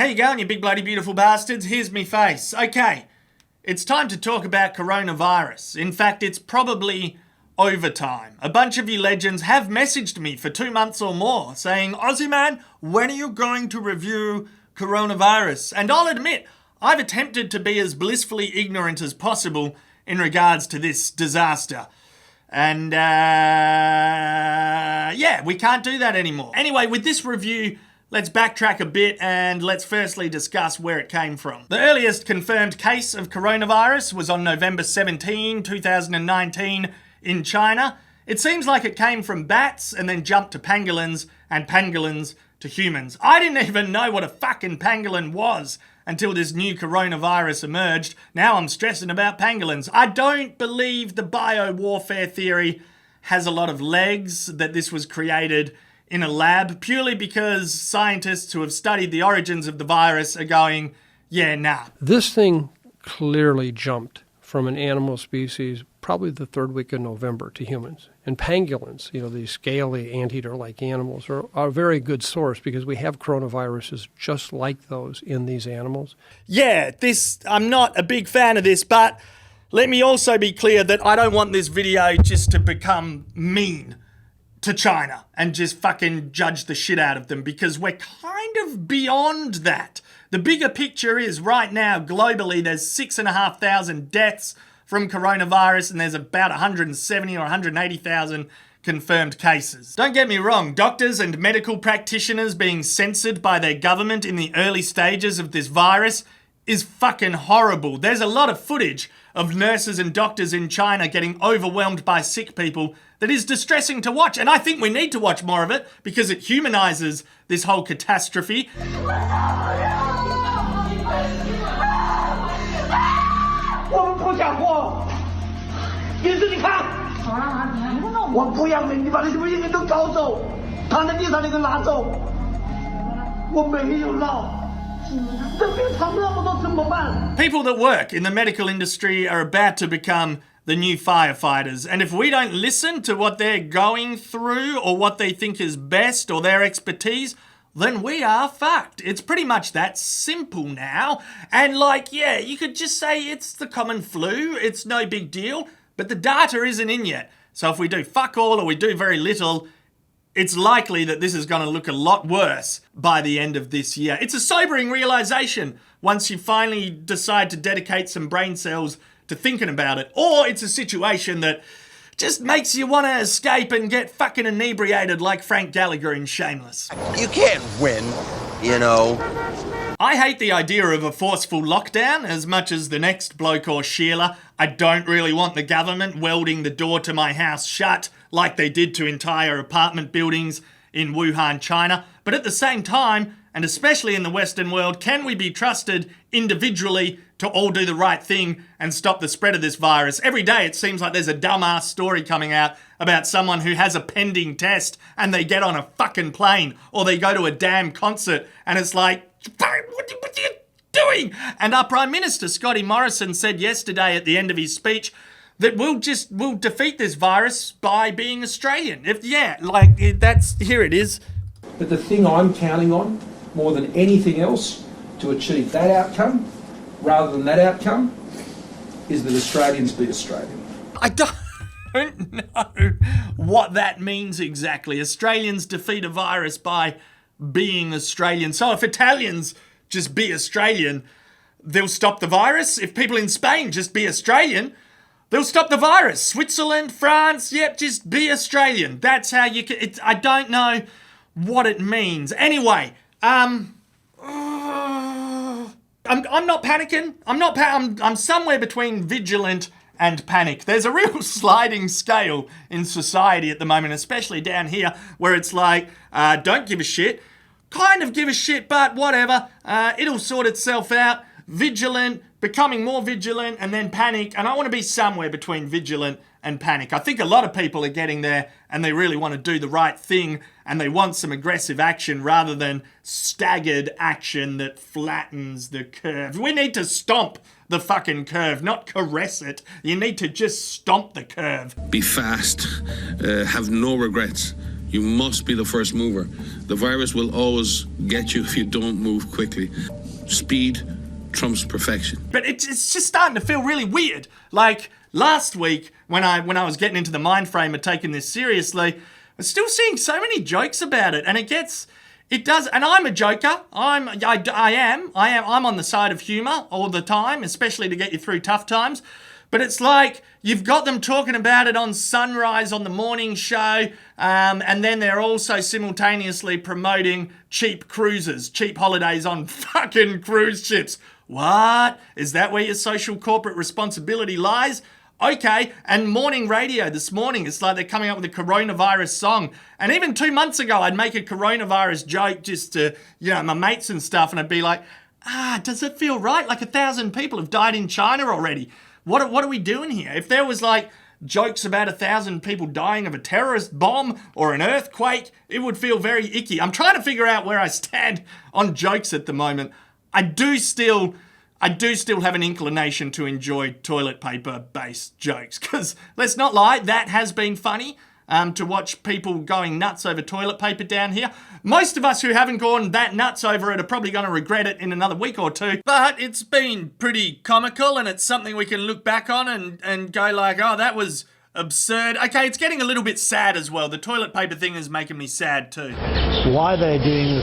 you going, you big bloody beautiful bastards? Here's me face. Okay, it's time to talk about coronavirus. In fact, it's probably overtime. A bunch of you legends have messaged me for 2 months or more saying, Ozzy man, when are you going to review coronavirus? And I'll admit, I've attempted to be as blissfully ignorant as possible in regards to this disaster. And yeah, we can't do that anymore. Anyway, with this review, let's backtrack a bit and let's firstly discuss where it came from. The earliest confirmed case of coronavirus was on November 17, 2019 in China. It seems like it came from bats and then jumped to pangolins and pangolins to humans. I didn't even know what a fucking pangolin was until this new coronavirus emerged. Now I'm stressing about pangolins. I don't believe the bio-warfare theory has a lot of legs, that this was created in a lab, purely because scientists who have studied the origins of the virus are going, yeah, nah. This thing clearly jumped from an animal species probably the third week of November to humans. And pangolins, these scaly anteater-like animals, are a very good source because we have coronaviruses just like those in these animals. Yeah, I'm not a big fan of this, but let me also be clear that I don't want this video just to become mean to China and just fucking judge the shit out of them, because we're kind of beyond that. The bigger picture is right now, globally, there's 6,500 deaths from coronavirus and there's about 170 or 180,000 confirmed cases. Don't get me wrong, doctors and medical practitioners being censored by their government in the early stages of this virus is fucking horrible. There's a lot of footage of nurses and doctors in China getting overwhelmed by sick people that is distressing to watch, and I think we need to watch more of it because it humanizes this whole catastrophe. 我们不想活，也是你看，我不要命，你把那些人都搞走，躺在地上那个拿走，我没有闹。 People that work in the medical industry are about to become the new firefighters, and if we don't listen to what they're going through or what they think is best or their expertise, then we are fucked. It's pretty much that simple now. And yeah, you could just say it's the common flu, it's no big deal, but the data isn't in yet. So if we do fuck all or we do very little, it's likely that this is going to look a lot worse by the end of this year. It's a sobering realization once you finally decide to dedicate some brain cells to thinking about it. Or it's a situation that just makes you want to escape and get fucking inebriated like Frank Gallagher in Shameless. You can't win, I hate the idea of a forceful lockdown as much as the next bloke or Sheila. I don't really want the government welding the door to my house shut like they did to entire apartment buildings in Wuhan, China. But at the same time, and especially in the Western world, can we be trusted individually to all do the right thing and stop the spread of this virus? Every day it seems like there's a dumbass story coming out about someone who has a pending test and they get on a fucking plane or they go to a damn concert and it's like, what are you doing? And our Prime Minister, Scotty Morrison, said yesterday at the end of his speech that we'll defeat this virus by being Australian. Here it is. But the thing I'm counting on more than anything else to achieve that outcome, rather than that outcome, is that Australians be Australian. I don't know what that means exactly. Australians defeat a virus by being Australian. So if Italians just be Australian, they'll stop the virus. If people in Spain just be Australian, they'll stop the virus. Switzerland, France, yep, just be Australian. That's how you can... I don't know what it means. Anyway, I'm not panicking. I'm somewhere between vigilant and panic. There's a real sliding scale in society at the moment, especially down here, where it's like, don't give a shit, kind of give a shit, but whatever, it'll sort itself out. Vigilant, becoming more vigilant, and then panic. And I want to be somewhere between vigilant and panic. I think a lot of people are getting there and they really want to do the right thing and they want some aggressive action rather than staggered action that flattens the curve. We need to stomp the fucking curve, not caress it. You need to just stomp the curve. Be fast, have no regrets, You must be the first mover. The virus will always get you if you don't move quickly. Speed trumps perfection. But it's just starting to feel really weird. Like last week, when I was getting into the mind frame of taking this seriously, I'm still seeing so many jokes about it, and it does. And I'm a joker. I'm on the side of humour all the time, especially to get you through tough times. But it's like you've got them talking about it on Sunrise on the morning show, and then they're also simultaneously promoting cheap cruises, cheap holidays on fucking cruise ships. What? Is that where your social corporate responsibility lies? Okay, and morning radio this morning, it's like they're coming up with a coronavirus song. And even 2 months ago, I'd make a coronavirus joke just to, my mates and stuff, and I'd be like, does it feel right? Like 1,000 people have died in China already. What are we doing here? If there was like jokes about 1,000 people dying of a terrorist bomb or an earthquake, it would feel very icky. I'm trying to figure out where I stand on jokes at the moment. I do still have an inclination to enjoy toilet paper-based jokes, because let's not lie, that has been funny, to watch people going nuts over toilet paper down here. Most of us who haven't gone that nuts over it are probably going to regret it in another week or two, but it's been pretty comical, and it's something we can look back on and go like, oh, that was absurd. Okay, it's getting a little bit sad as well. The toilet paper thing is making me sad too. Why they're doing the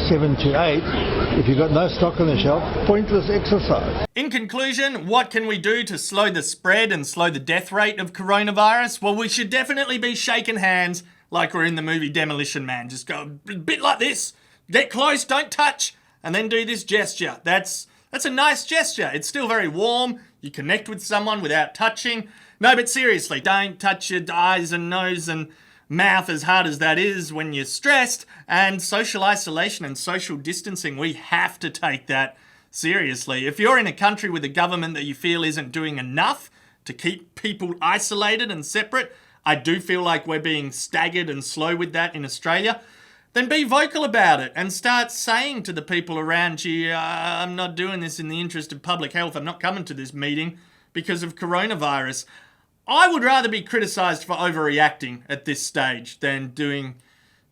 7 to 8, if you've got no stock on the shelf, pointless exercise. In conclusion, what can we do to slow the spread and slow the death rate of coronavirus? Well, we should definitely be shaking hands like we're in the movie Demolition Man. Just go a bit like this. Get close, don't touch, and then do this gesture. That's a nice gesture. It's still very warm. You connect with someone without touching. No, but seriously, don't touch your eyes and nose and mouth, as hard as that is when you're stressed. And social isolation and social distancing, we have to take that seriously. If you're in a country with a government that you feel isn't doing enough to keep people isolated and separate, I do feel like we're being staggered and slow with that in Australia, then be vocal about it and start saying to the people around you, I'm not doing this in the interest of public health. I'm not coming to this meeting because of coronavirus. I would rather be criticised for overreacting at this stage than doing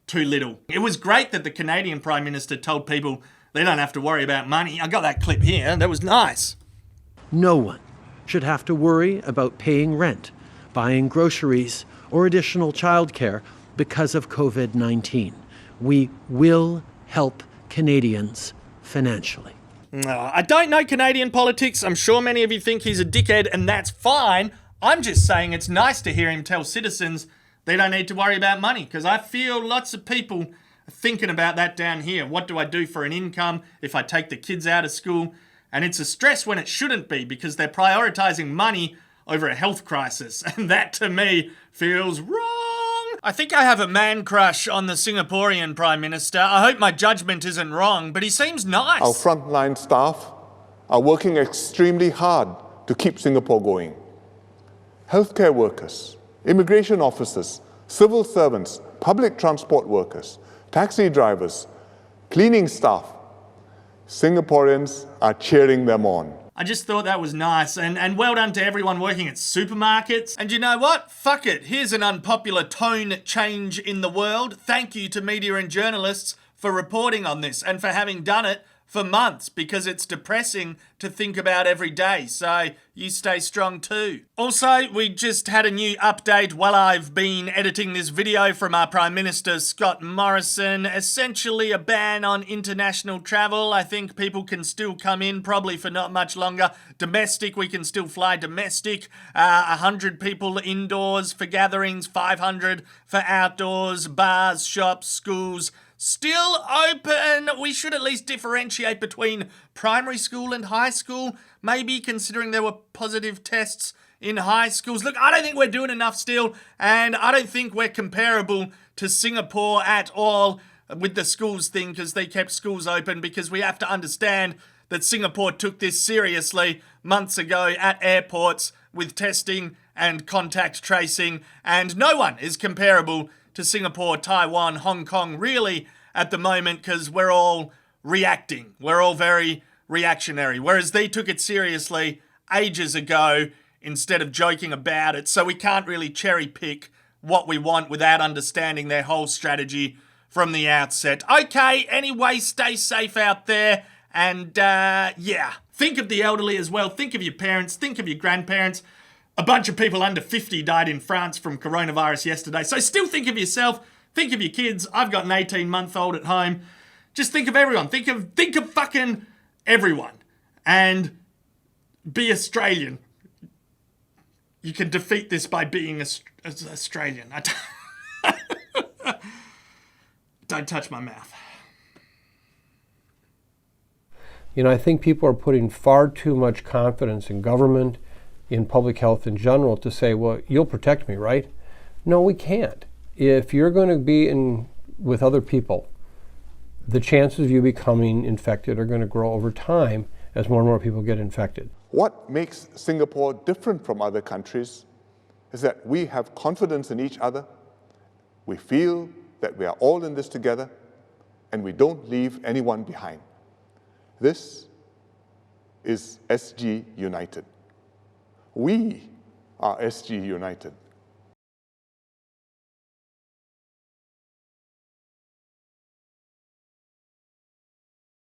too little. It was great that the Canadian Prime Minister told people they don't have to worry about money. I got that clip here. That was nice. No one should have to worry about paying rent, buying groceries, or additional childcare because of COVID-19. We will help Canadians financially. I don't know Canadian politics. I'm sure many of you think he's a dickhead, and that's fine. I'm just saying it's nice to hear him tell citizens they don't need to worry about money, because I feel lots of people are thinking about that down here. What do I do for an income if I take the kids out of school? And it's a stress when it shouldn't be, because they're prioritising money over a health crisis. And that, to me, feels wrong. I think I have a man crush on the Singaporean Prime Minister. I hope my judgment isn't wrong, but he seems nice. Our frontline staff are working extremely hard to keep Singapore going. Healthcare workers, immigration officers, civil servants, public transport workers, taxi drivers, cleaning staff. Singaporeans are cheering them on. I just thought that was nice, and well done to everyone working at supermarkets. And you know what? Fuck it. Here's an unpopular tone change in the world. Thank you to media and journalists for reporting on this and for having done it for months, because it's depressing to think about every day. So you stay strong too. Also, we just had a new update while I've been editing this video from our Prime Minister, Scott Morrison. Essentially a ban on international travel. I think people can still come in, probably for not much longer. Domestic, we can still fly domestic. 100 people indoors for gatherings, 500 for outdoors, bars, shops, schools. Still open. We should at least differentiate between primary school and high school, maybe, considering there were positive tests in high schools. Look, I don't think we're doing enough still, and I don't think we're comparable to Singapore at all with the schools thing, because they kept schools open, because we have to understand that Singapore took this seriously months ago at airports with testing and contact tracing, and no one is comparable to Singapore, Taiwan, Hong Kong, really, at the moment, because we're all reacting. We're all very reactionary, whereas they took it seriously ages ago instead of joking about it, so we can't really cherry pick what we want without understanding their whole strategy from the outset. Okay, anyway, stay safe out there. And yeah, think of the elderly as well. Think of your parents. Think of your grandparents. A bunch of people under 50 died in France from coronavirus yesterday. So still think of yourself. Think of your kids. I've got an 18-month-old at home. Just think of everyone. Think of fucking everyone. And be Australian. You can defeat this by being Australian. Don't touch my mouth. You know, I think people are putting far too much confidence in government, in public health in general, to say, well, you'll protect me, right? No, we can't. If you're going to be with other people, the chances of you becoming infected are going to grow over time as more and more people get infected. What makes Singapore different from other countries is that we have confidence in each other, we feel that we are all in this together, and we don't leave anyone behind. This is SG United. We are SG United.